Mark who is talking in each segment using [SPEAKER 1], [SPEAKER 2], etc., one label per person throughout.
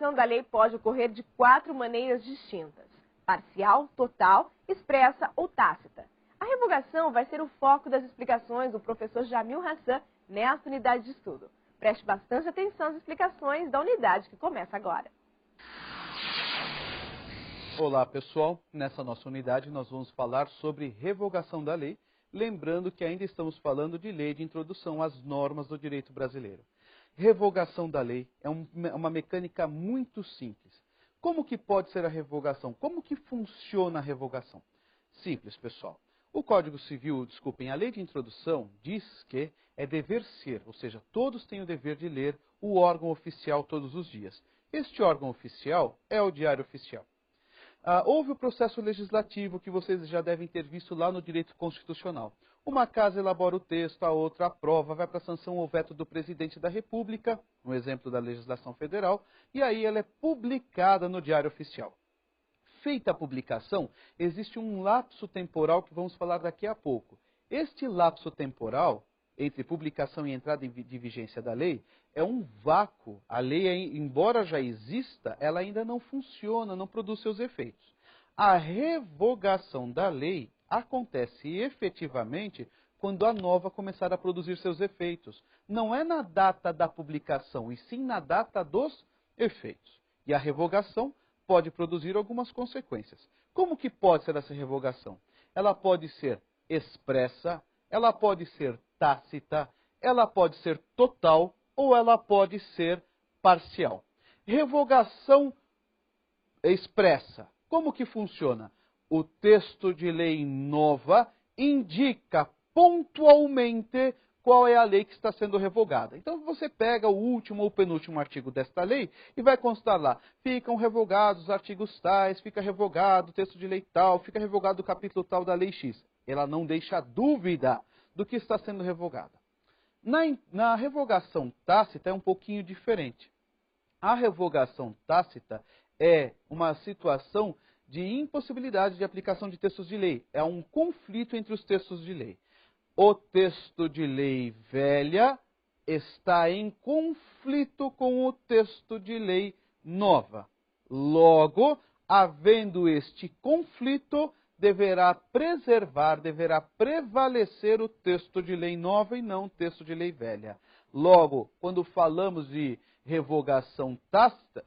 [SPEAKER 1] revogação da lei pode ocorrer de 4 maneiras distintas: parcial, total, expressa ou tácita. A revogação vai ser o foco das explicações do professor Jamil Hassan nesta unidade de estudo. Preste bastante atenção às explicações da unidade que começa agora.
[SPEAKER 2] Olá pessoal, nessa nossa unidade nós vamos falar sobre revogação da lei, lembrando que ainda estamos falando de lei de introdução às normas do direito brasileiro. Revogação da lei é uma mecânica muito simples. Como que pode ser a revogação? Como que funciona a revogação? Simples, pessoal. O Código Civil, a lei de introdução diz que é dever ser, ou seja, todos têm o dever de ler o órgão oficial todos os dias. Este órgão oficial é o Diário Oficial. Houve o processo legislativo que vocês já devem ter visto lá no direito constitucional. Uma casa elabora o texto, a outra aprova, vai para a sanção ou veto do presidente da República, no exemplo da legislação federal, e aí ela é publicada no Diário Oficial. Feita a publicação, existe um lapso temporal que vamos falar daqui a pouco. Este lapso temporal, entre publicação e entrada de vigência da lei, é um vácuo. A lei, embora já exista, ela ainda não funciona, não produz seus efeitos. A revogação da lei acontece efetivamente quando a nova começar a produzir seus efeitos. Não é na data da publicação, e sim na data dos efeitos. E a revogação pode produzir algumas consequências. Como que pode ser essa revogação? Ela pode ser expressa, ela pode ser tácita, ela pode ser total ou ela pode ser parcial. Revogação expressa. Como que funciona? O texto de lei nova indica pontualmente qual é a lei que está sendo revogada. Então você pega o último ou penúltimo artigo desta lei e vai constar lá: ficam revogados os artigos tais, fica revogado o texto de lei tal, fica revogado o capítulo tal da lei X. Ela não deixa dúvida do que está sendo revogada. Na revogação tácita é um pouquinho diferente. A revogação tácita é uma situação de impossibilidade de aplicação de textos de lei. É um conflito entre os textos de lei. O texto de lei velha está em conflito com o texto de lei nova. Logo, havendo este conflito, deverá prevalecer o texto de lei nova e não o texto de lei velha. Logo, quando falamos de revogação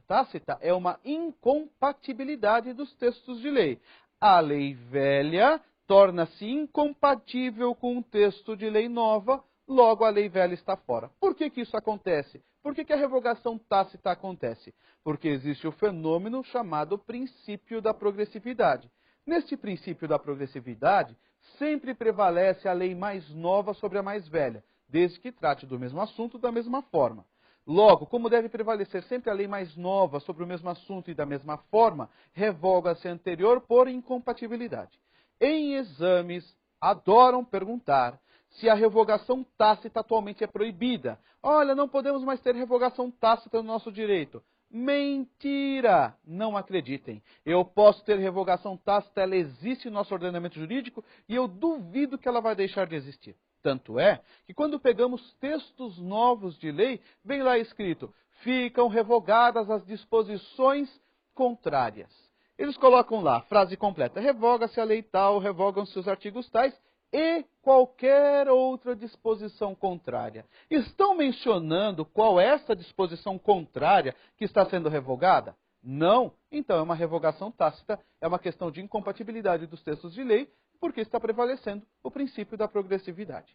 [SPEAKER 2] tácita, é uma incompatibilidade dos textos de lei. A lei velha torna-se incompatível com o texto de lei nova, logo a lei velha está fora. Por que isso acontece? Por que a revogação tácita acontece? Porque existe o fenômeno chamado princípio da progressividade. Neste princípio da progressividade, sempre prevalece a lei mais nova sobre a mais velha, desde que trate do mesmo assunto da mesma forma. Logo, como deve prevalecer sempre a lei mais nova sobre o mesmo assunto e da mesma forma, revoga-se a anterior por incompatibilidade. Em exames, adoram perguntar se a revogação tácita atualmente é proibida. Olha, não podemos mais ter revogação tácita no nosso direito. Mentira! Não acreditem. Eu posso ter revogação tácita, ela existe no nosso ordenamento jurídico e eu duvido que ela vai deixar de existir. Tanto é que quando pegamos textos novos de lei, vem lá escrito: ficam revogadas as disposições contrárias. Eles colocam lá, frase completa: revoga-se a lei tal, revogam-se os artigos tais e qualquer outra disposição contrária. Estão mencionando qual é essa disposição contrária que está sendo revogada? Não. Então é uma revogação tácita, é uma questão de incompatibilidade dos textos de lei, porque está prevalecendo o princípio da progressividade.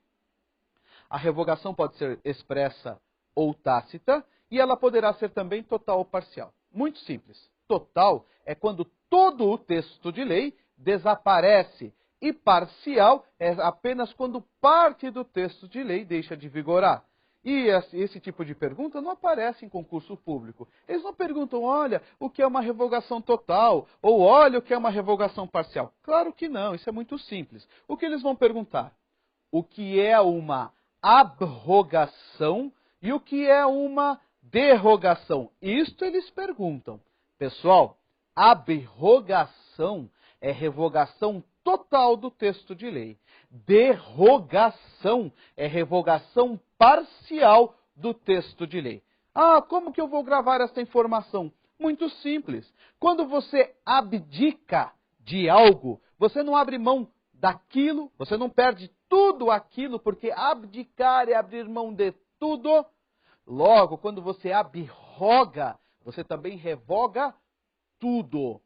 [SPEAKER 2] A revogação pode ser expressa ou tácita, e ela poderá ser também total ou parcial. Muito simples. Total é quando todo o texto de lei desaparece, e parcial é apenas quando parte do texto de lei deixa de vigorar. E esse tipo de pergunta não aparece em concurso público. Eles não perguntam: olha, o que é uma revogação total? Ou olha, o que é uma revogação parcial? Claro que não, isso é muito simples. O que eles vão perguntar? O que é uma abrogação e o que é uma derrogação? Isto eles perguntam. Pessoal, abrogação é revogação total do texto de lei. Derrogação é revogação parcial do texto de lei. Ah, como que eu vou gravar essa informação? Muito simples. Quando você abdica de algo, você não abre mão daquilo, você não perde tudo aquilo, porque abdicar é abrir mão de tudo. Logo, quando você abroga, você também revoga tudo.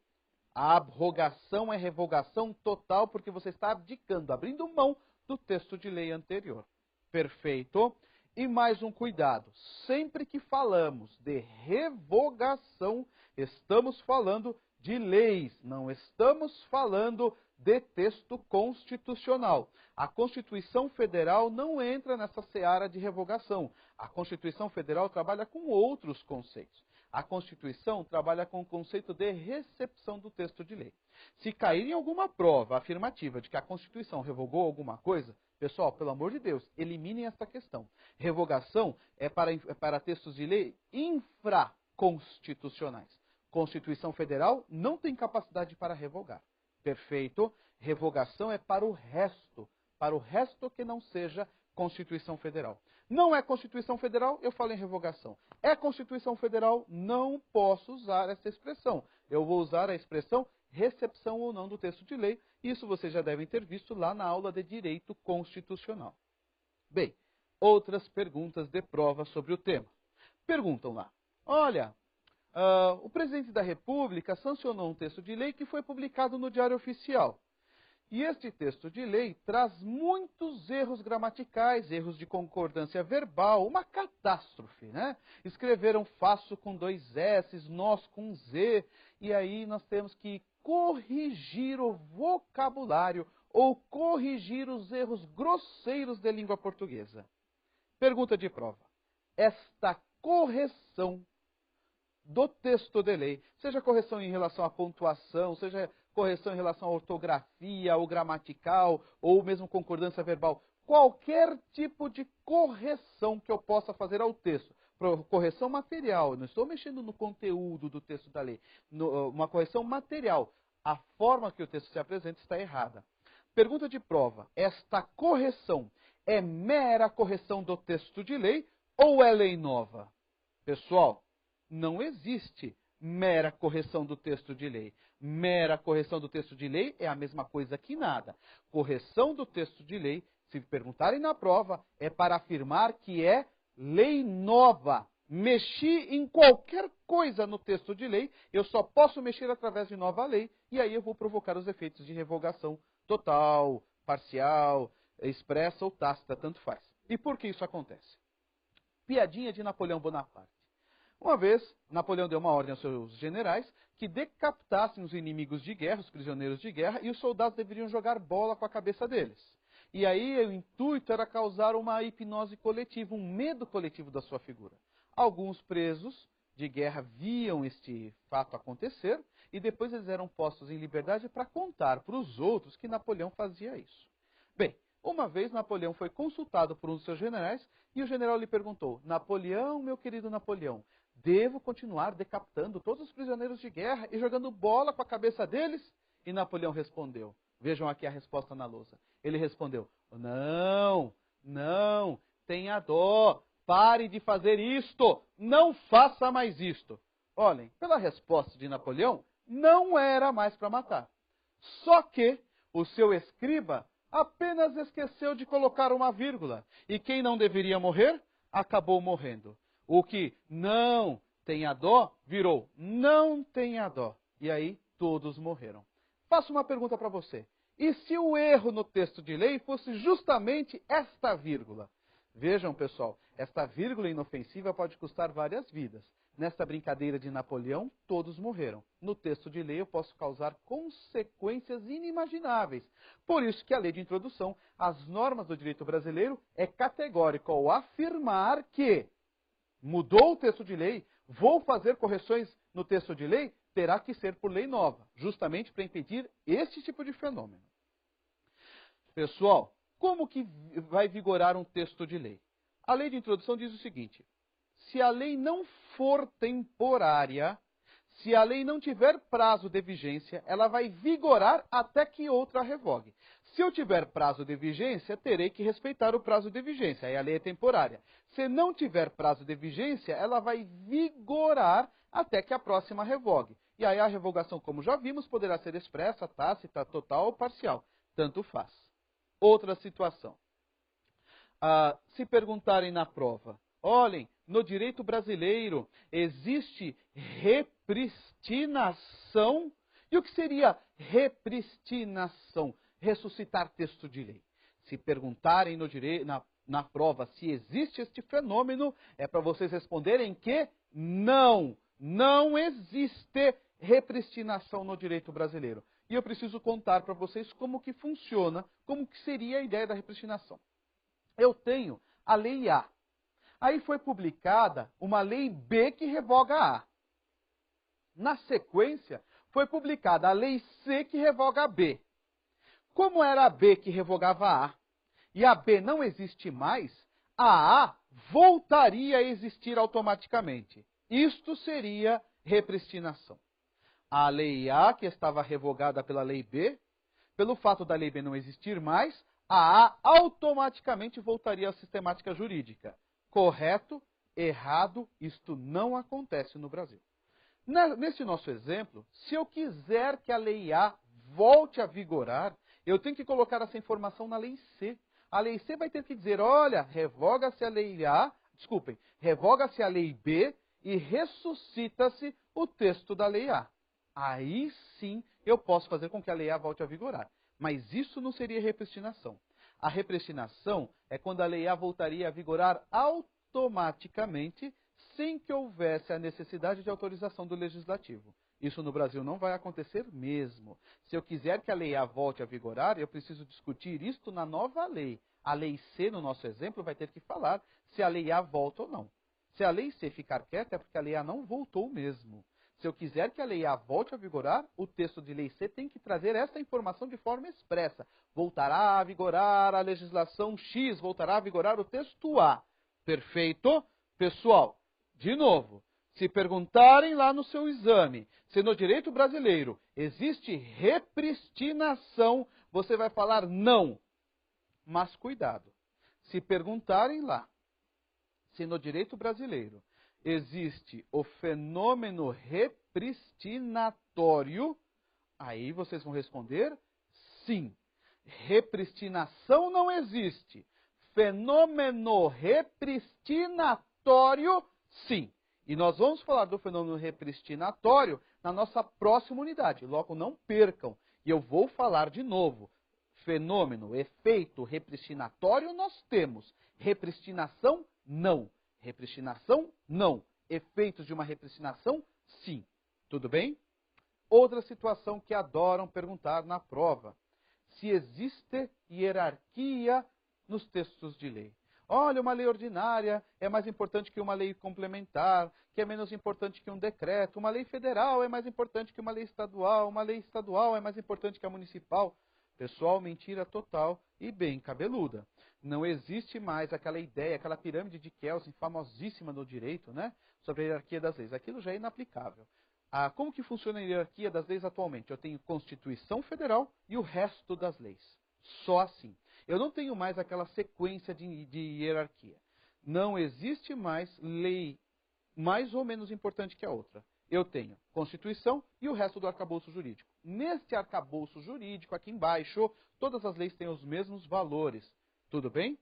[SPEAKER 2] A abrogação é revogação total, porque você está abdicando, abrindo mão do texto de lei anterior. Perfeito? E mais um cuidado, sempre que falamos de revogação, estamos falando de leis, não estamos falando de texto constitucional. A Constituição Federal não entra nessa seara de revogação. A Constituição Federal trabalha com outros conceitos. A Constituição trabalha com o conceito de recepção do texto de lei. Se cair em alguma prova afirmativa de que a Constituição revogou alguma coisa, pessoal, pelo amor de Deus, eliminem essa questão. Revogação é para textos de lei infraconstitucionais. Constituição Federal não tem capacidade para revogar. Perfeito? Revogação é para o resto que não seja Constituição Federal. Não é Constituição Federal, eu falo em revogação. É Constituição Federal, não posso usar essa expressão. Eu vou usar a expressão recepção ou não do texto de lei. Isso vocês já devem ter visto lá na aula de Direito Constitucional. Bem, outras perguntas de prova sobre o tema. Perguntam lá, olha, o presidente da República sancionou um texto de lei que foi publicado no Diário Oficial. E este texto de lei traz muitos erros gramaticais, erros de concordância verbal, uma catástrofe, né? Escreveram faço com 2 S, nós com Z, e aí nós temos que corrigir o vocabulário ou corrigir os erros grosseiros da língua portuguesa. Pergunta de prova. Esta correção do texto de lei, seja correção em relação à pontuação, seja correção em relação à ortografia, ou gramatical, ou mesmo concordância verbal, qualquer tipo de correção que eu possa fazer ao texto, correção material, não estou mexendo no conteúdo do texto da lei, uma correção material, a forma que o texto se apresenta está errada. Pergunta de prova, esta correção é mera correção do texto de lei ou é lei nova? Pessoal, não existe mera correção do texto de lei. Mera correção do texto de lei é a mesma coisa que nada. Correção do texto de lei, se perguntarem na prova, é para afirmar que é lei nova. Mexi em qualquer coisa no texto de lei, eu só posso mexer através de nova lei, e aí eu vou provocar os efeitos de revogação total, parcial, expressa ou tácita, tanto faz. E por que isso acontece? Piadinha de Napoleão Bonaparte. Uma vez, Napoleão deu uma ordem aos seus generais que decapitassem os inimigos de guerra, os prisioneiros de guerra, e os soldados deveriam jogar bola com a cabeça deles. E aí o intuito era causar uma hipnose coletiva, um medo coletivo da sua figura. Alguns presos de guerra viam este fato acontecer e depois eles eram postos em liberdade para contar para os outros que Napoleão fazia isso. Bem, uma vez Napoleão foi consultado por um dos seus generais e o general lhe perguntou: Napoleão, meu querido Napoleão, devo continuar decapitando todos os prisioneiros de guerra e jogando bola com a cabeça deles? E Napoleão respondeu, vejam aqui a resposta na lousa. Ele respondeu, não, tenha dó, pare de fazer isto, não faça mais isto. Olhem, pela resposta de Napoleão, não era mais para matar. Só que o seu escriba apenas esqueceu de colocar uma vírgula. E quem não deveria morrer, acabou morrendo. O que não tenha dó, virou não tenha dó. E aí todos morreram. Faço uma pergunta para você. E se o erro no texto de lei fosse justamente esta vírgula? Vejam, pessoal, esta vírgula inofensiva pode custar várias vidas. Nesta brincadeira de Napoleão, todos morreram. No texto de lei eu posso causar consequências inimagináveis. Por isso que a lei de introdução, as normas do direito brasileiro, é categórico ao afirmar que mudou o texto de lei, vou fazer correções no texto de lei, terá que ser por lei nova, justamente para impedir este tipo de fenômeno. Pessoal, como que vai vigorar um texto de lei? A lei de introdução diz o seguinte, se a lei não for temporária, se a lei não tiver prazo de vigência, ela vai vigorar até que outra revogue. Se eu tiver prazo de vigência, terei que respeitar o prazo de vigência, aí a lei é temporária. Se não tiver prazo de vigência, ela vai vigorar até que a próxima revogue. E aí a revogação, como já vimos, poderá ser expressa, tácita, total ou parcial. Tanto faz. Outra situação. Se perguntarem na prova, olhem, no direito brasileiro existe repristinação? E o que seria repristinação? Ressuscitar texto de lei. Se perguntarem na prova se existe este fenômeno, é para vocês responderem que não existe repristinação no direito brasileiro. E eu preciso contar para vocês como que funciona, como que seria a ideia da repristinação. Eu tenho a lei A. Aí foi publicada uma lei B que revoga a A. Na sequência, foi publicada a lei C que revoga a B. Como era a B que revogava a A e a B não existe mais, a A voltaria a existir automaticamente. Isto seria repristinação. A lei A, que estava revogada pela lei B, pelo fato da lei B não existir mais, a A automaticamente voltaria à sistemática jurídica. Correto? Errado? Isto não acontece no Brasil. Nesse nosso exemplo, se eu quiser que a lei A volte a vigorar, eu tenho que colocar essa informação na lei C. A lei C vai ter que dizer, olha, revoga-se a lei A, revoga-se a lei B e ressuscita-se o texto da lei A. Aí sim eu posso fazer com que a lei A volte a vigorar. Mas isso não seria repristinação. A repristinação é quando a lei A voltaria a vigorar automaticamente, sem que houvesse a necessidade de autorização do legislativo. Isso no Brasil não vai acontecer mesmo. Se eu quiser que a lei A volte a vigorar, eu preciso discutir isto na nova lei. A lei C, no nosso exemplo, vai ter que falar se a lei A volta ou não. Se a lei C ficar quieta, é porque a lei A não voltou mesmo. Se eu quiser que a lei A volte a vigorar, o texto de lei C tem que trazer essa informação de forma expressa. Voltará a vigorar a legislação X, voltará a vigorar o texto A. Perfeito? Pessoal, de novo, se perguntarem lá no seu exame se no direito brasileiro existe repristinação, você vai falar não. Mas cuidado, se perguntarem lá se no direito brasileiro existe o fenômeno repristinatório, aí vocês vão responder sim. Repristinação não existe. Fenômeno repristinatório, sim. E nós vamos falar do fenômeno repristinatório na nossa próxima unidade. Logo, não percam. E eu vou falar de novo. Fenômeno, efeito repristinatório nós temos. Repristinação, não. Repristinação, não. Efeitos de uma repristinação, sim. Tudo bem? Outra situação que adoram perguntar na prova. Se existe hierarquia nos textos de lei. Olha, uma lei ordinária é mais importante que uma lei complementar, que é menos importante que um decreto. Uma lei federal é mais importante que uma lei estadual é mais importante que a municipal. Pessoal, mentira total e bem cabeluda. Não existe mais aquela ideia, aquela pirâmide de Kelsen, famosíssima no direito, né? Sobre a hierarquia das leis. Aquilo já é inaplicável. Como que funciona a hierarquia das leis atualmente? Eu tenho Constituição Federal e o resto das leis. Só assim. Eu não tenho mais aquela sequência de hierarquia. Não existe mais lei mais ou menos importante que a outra. Eu tenho Constituição e o resto do arcabouço jurídico. Neste arcabouço jurídico, aqui embaixo, todas as leis têm os mesmos valores. Tudo bem?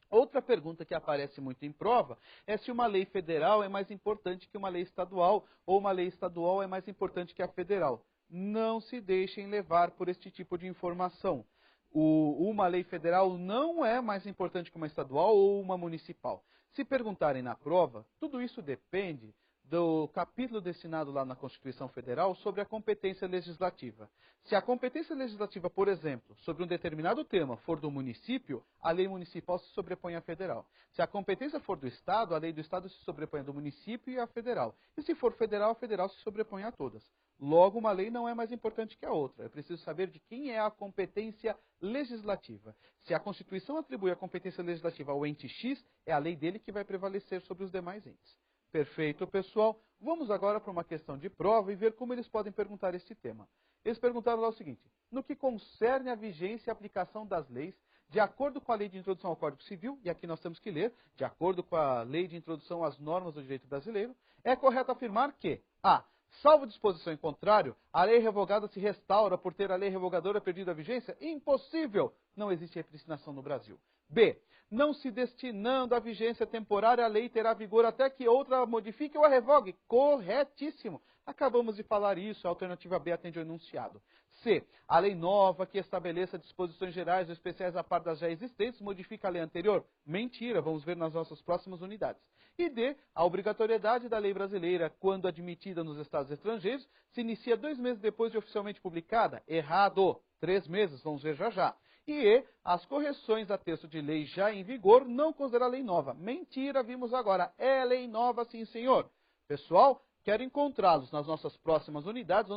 [SPEAKER 2] Outra pergunta que aparece muito em prova é se uma lei federal é mais importante que uma lei estadual ou uma lei estadual é mais importante que a federal. Não se deixem levar por este tipo de informação. Uma lei federal não é mais importante que uma estadual ou uma municipal. Se perguntarem na prova, tudo isso depende do capítulo destinado lá na Constituição Federal sobre a competência legislativa. Se a competência legislativa, por exemplo, sobre um determinado tema for do município, a lei municipal se sobrepõe à federal. Se a competência for do Estado, a lei do Estado se sobrepõe do município e à federal. E se for federal, a federal se sobrepõe a todas. Logo, uma lei não é mais importante que a outra. Eu preciso saber de quem é a competência legislativa. Se a Constituição atribui a competência legislativa ao ente X, é a lei dele que vai prevalecer sobre os demais entes. Perfeito, pessoal. Vamos agora para uma questão de prova e ver como eles podem perguntar este tema. Eles perguntaram lá o seguinte: no que concerne à vigência e aplicação das leis de acordo com a Lei de Introdução ao Código Civil, e aqui nós temos que ler, de acordo com a Lei de Introdução às Normas do Direito Brasileiro, é correto afirmar que a. Salvo disposição em contrário, a lei revogada se restaura por ter a lei revogadora perdido a vigência? Impossível! Não existe repristinação no Brasil. B. Não se destinando a vigência temporária, a lei terá vigor até que outra a modifique ou a revogue. Corretíssimo! Acabamos de falar isso, a alternativa B atende ao enunciado. C. A lei nova que estabeleça disposições gerais ou especiais a par das já existentes modifica a lei anterior? Mentira, vamos ver nas nossas próximas unidades. E D. A obrigatoriedade da lei brasileira, quando admitida nos estados estrangeiros, se inicia 2 meses depois de oficialmente publicada? Errado. 3 meses, vamos ver já já. E E. As correções a texto de lei já em vigor não considera lei nova. Mentira, vimos agora. É lei nova, sim senhor. Pessoal, quero encontrá-los nas nossas próximas unidades,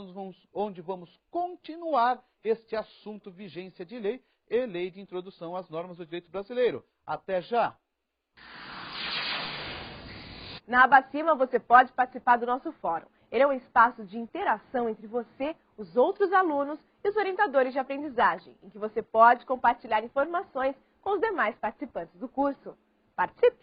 [SPEAKER 2] onde vamos continuar este assunto vigência de lei e lei de introdução às normas do direito brasileiro. Até já!
[SPEAKER 1] Na aba acima você pode participar do nosso fórum. Ele é um espaço de interação entre você, os outros alunos e os orientadores de aprendizagem, em que você pode compartilhar informações com os demais participantes do curso. Participe!